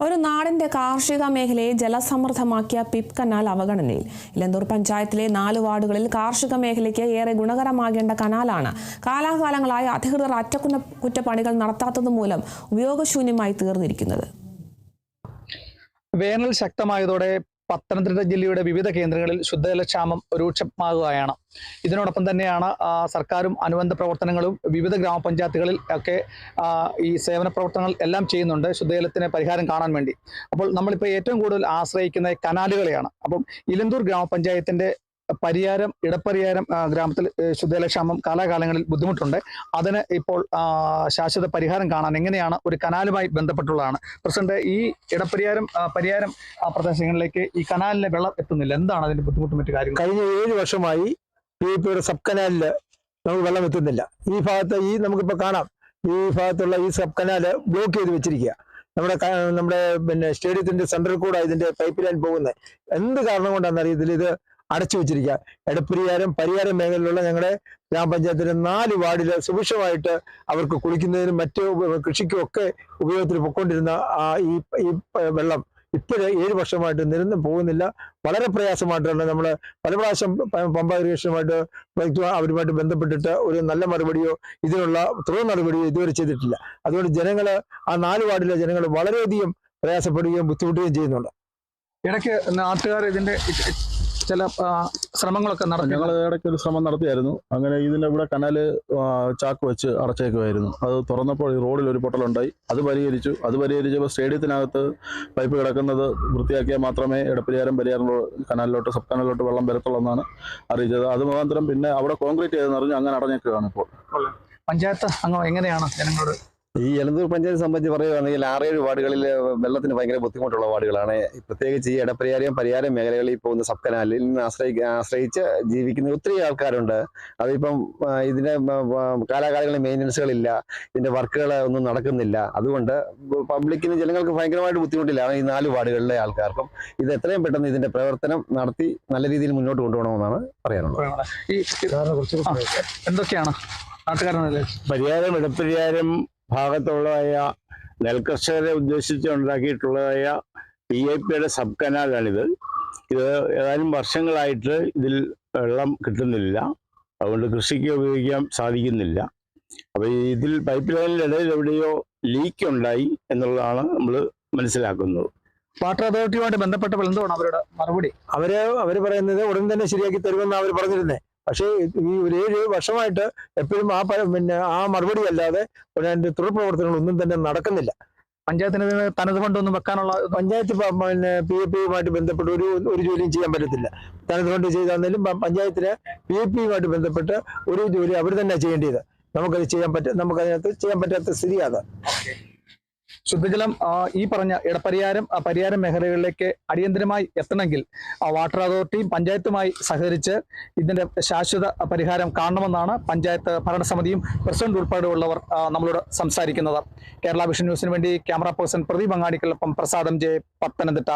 ഒരു നാടിന്റെ കാർഷിക മേഖലയെ ജലസമൃദ്ധമാക്കിയ പിപ് കനാൽ അവഗണനയിൽ. ഇലന്തൂർ പഞ്ചായത്തിലെ 4 വാർഡുകളിൽ കാർഷിക മേഖലയ്ക്ക് ഏറെ ഗുണകരമാകേണ്ട കനാലാണ് കാലാകാലങ്ങളായി അധികൃതർ അറ്റകുറ്റപ്പണികൾ നടത്താത്തതുമൂലം ഉപയോഗശൂന്യമായി തീർന്നിരിക്കുന്നത്. വേനൽ ശക്തമായതോടെ പത്തനംതിട്ട ജില്ലയുടെ വിവിധ കേന്ദ്രങ്ങളിൽ ശുദ്ധജലക്ഷാമം രൂക്ഷമാകുകയാണ്. ഇതിനോടൊപ്പം തന്നെയാണ് സർക്കാരും അനുബന്ധ പ്രവർത്തനങ്ങളും വിവിധ ഗ്രാമപഞ്ചായത്തുകളിൽ ഒക്കെ ഈ സേവന പ്രവർത്തനങ്ങൾ എല്ലാം ചെയ്യുന്നുണ്ട് ശുദ്ധജലത്തിന് പരിഹാരം കാണാൻ വേണ്ടി. അപ്പോൾ നമ്മളിപ്പോൾ ഏറ്റവും കൂടുതൽ ആശ്രയിക്കുന്ന കനാലുകളെയാണ്. അപ്പം ഇലന്തൂർ ഗ്രാമപഞ്ചായത്തിന്റെ ഇടപ്പരിയാരം ഗ്രാമത്തിൽ ശുദ്ധജലക്ഷാമം കാലാകാലങ്ങളിൽ ബുദ്ധിമുട്ടുണ്ട്. അതിന് ഇപ്പോൾ ശാശ്വത പരിഹാരം കാണാൻ എങ്ങനെയാണ് ഒരു കനാലുമായി ബന്ധപ്പെട്ടുള്ളതാണ്. പ്രസിഡന്റ്, ഈ പരിയാരം പ്രദേശങ്ങളിലേക്ക് ഈ കനാലിലെ വെള്ളം എത്തുന്നില്ല, എന്താണ് അതിന്റെ ബുദ്ധിമുട്ടും മറ്റു കാര്യങ്ങൾ? കഴിഞ്ഞ 7 വർഷമായി PIPയുടെ സബ് കനാലില് നമുക്ക് വെള്ളം എത്തുന്നില്ല. ഈ ഭാഗത്ത് നമുക്കിപ്പോൾ കാണാം, ഈ ഭാഗത്തുള്ള ഈ സബ് കനാല് ബ്ലോക്ക് ചെയ്ത് വെച്ചിരിക്കുക. നമ്മുടെ സ്റ്റേഡിയത്തിന്റെ സെന്ററിൽ കൂടെ ഇതിന്റെ പൈപ്പ് ലൈൻ പോകുന്നത് എന്ത് കാരണം കൊണ്ടാണെന്ന് അറിയത്തില്ല, ഇത് അടച്ചു വെച്ചിരിക്കുക. പരിയാരം മേഖലയിലുള്ള ഞങ്ങളുടെ ഗ്രാമപഞ്ചായത്തിലെ 4 വാർഡില് സുഭിക്ഷമായിട്ട് അവർക്ക് കുളിക്കുന്നതിനും മറ്റു കൃഷിക്കും ഒക്കെ ഉപയോഗത്തിൽ പൊയ്ക്കൊണ്ടിരുന്ന ഈ വെള്ളം ഇപ്പോഴേ 7 വർഷമായിട്ട് നിരന്ന് പോകുന്നില്ല. വളരെ പ്രയാസമായിട്ടാണ് നമ്മൾ പല പ്രാവശ്യം പമ്പ ഇറിഗേഷനുമായിട്ട് അവരുമായിട്ട് ബന്ധപ്പെട്ടിട്ട് ഒരു നല്ല മറുപടിയോ ഇതിനുള്ള തുടർ നടപടിയോ ഇതുവരെ ചെയ്തിട്ടില്ല. അതുകൊണ്ട് ആ 4 വാർഡിലെ ജനങ്ങൾ വളരെയധികം പ്രയാസപ്പെടുകയും ബുദ്ധിമുട്ടുകയും ചെയ്യുന്നുണ്ട്. ഇടയ്ക്ക് നാട്ടുകാർ ഇതിന്റെ ചില ശ്രമങ്ങളൊക്കെ നടത്തി. ഞങ്ങൾ ഇടയ്ക്ക് ഒരു ശ്രമം നടത്തിയായിരുന്നു. അങ്ങനെ ഇതിൻ്റെ ഇവിടെ കനാല് ചാക്ക് വെച്ച് അടച്ചേക്കുമായിരുന്നു. അത് തുറന്നപ്പോൾ ഈ റോഡിൽ ഒരു പൊട്ടലുണ്ടായി. അത് പരിഹരിച്ചപ്പോൾ സ്റ്റേഡിയത്തിനകത്ത് പൈപ്പ് കിടക്കുന്നത് വൃത്തിയാക്കിയാൽ മാത്രമേ പരിയാരം കനാലിലോട്ട് സബ് കനാലിലോട്ട് വെള്ളം വരത്തുള്ളൂ എന്നാണ് അറിയിച്ചത്. അത് മുഖാന്തരം പിന്നെ അവിടെ കോൺക്രീറ്റ് ചെയ്തെന്ന് അറിഞ്ഞു അങ്ങനെ അടഞ്ഞേക്കുകയാണ് ഇപ്പോൾ. പഞ്ചായത്ത് അംഗം എങ്ങനെയാണ് ജനങ്ങളോട്? ഈ എലന്തൂർ പഞ്ചായത്ത് സംബന്ധിച്ച് പറയുകയാണെങ്കിൽ 6-7 വാർഡുകളിൽ വെള്ളത്തിന് ഭയങ്കര ബുദ്ധിമുട്ടുള്ള വാർഡുകളാണ്. പ്രത്യേകിച്ച് ഈ പരിയാരം മേഖലകളിൽ പോകുന്ന സബ് കനാലിൽ നിന്ന് ആശ്രയിച്ച് ജീവിക്കുന്ന ഒത്തിരി ആൾക്കാരുണ്ട്. അതിപ്പം ഇതിന്റെ കാലാകാലങ്ങളിൽ മെയിൻ്റനൻസുകളില്ല, ഇതിന്റെ വർക്കുകൾ ഒന്നും നടക്കുന്നില്ല. അതുകൊണ്ട് പബ്ലിക്കിന് ജനങ്ങൾക്ക് ഭയങ്കരമായിട്ട് ബുദ്ധിമുട്ടില്ല ഈ 4 വാർഡുകളിലെ ആൾക്കാർക്കും. ഇത് എത്രയും പെട്ടെന്ന് ഇതിന്റെ പ്രവർത്തനം നടത്തി നല്ല രീതിയിൽ മുന്നോട്ട് കൊണ്ടുപോകണമെന്നാണ് പറയാനുള്ളത്. എന്തൊക്കെയാണ് നാട്ടുകാരനല്ലേ പരിയാരം ഭാഗത്തുള്ളതായ നെൽകർഷകരെ ഉദ്ദേശിച്ച് ഉണ്ടാക്കിയിട്ടുള്ളതായ PIPയുടെ സബ് കനാലാണിത്. ഇത് ഏതാനും വർഷങ്ങളായിട്ട് ഇതിൽ വെള്ളം കിട്ടുന്നില്ല, അതുകൊണ്ട് കൃഷിക്ക് ഉപയോഗിക്കാൻ സാധിക്കുന്നില്ല. അപ്പോൾ ഇതിൽ പൈപ്പ് ലൈനിനിടയിൽ എവിടെയോ ലീക്ക് ഉണ്ടായി എന്നുള്ളതാണ് നമ്മൾ മനസ്സിലാക്കുന്നത്. വാട്ടർ അതോറിറ്റിയുമായിട്ട് ബന്ധപ്പെട്ടപ്പോൾ എന്താണ് അവരുടെ മറുപടി? അവര് പറയുന്നത് ഉടൻ തന്നെ ശരിയാക്കി തരുമെന്ന് അവർ പറഞ്ഞിരുന്നേ. പക്ഷേ ഈ ഒരു 7 വർഷമായിട്ട് എപ്പോഴും ആ മറുപടി അല്ലാതെ തുടർ പ്രവർത്തനങ്ങളൊന്നും തന്നെ നടക്കുന്നില്ല. പഞ്ചായത്തിന് തനത് ഫണ്ടൊന്നും വെക്കാനുള്ള പഞ്ചായത്ത് PIPയുമായിട്ട് ബന്ധപ്പെട്ട് ഒരു ജോലിയും ചെയ്യാൻ പറ്റത്തില്ല. തനത് ഫണ്ട് ചെയ്താലും പഞ്ചായത്തിന് PIPയുമായിട്ട് ബന്ധപ്പെട്ട് ഒരു ജോലി അവർ തന്നെ ചെയ്യേണ്ടത്. നമുക്കതിനകത്ത് ചെയ്യാൻ പറ്റാത്ത സ്ഥിതിയാണ്. ശുദ്ധജലം ഈ പറഞ്ഞ പരിയാരം മേഖലകളിലേക്ക് അടിയന്തരമായി എത്തണമെങ്കിൽ വാട്ടർ അതോറിറ്റിയും പഞ്ചായത്തുമായി സഹകരിച്ച് ഇതിന്റെ ശാശ്വത പരിഹാരം കാണണമെന്നാണ് പഞ്ചായത്ത് ഭരണസമിതിയും പ്രസിഡന്റ് ഉൾപ്പെടെയുള്ളവർ നമ്മളോട് സംസാരിക്കുന്നത്. കേരള വിഷൻ ന്യൂസിന് വേണ്ടി ക്യാമറ പേഴ്സൺ പ്രദീപ് അങ്ങാടിക്കൊപ്പം പ്രസാദം ജെ, പത്തനംതിട്ട.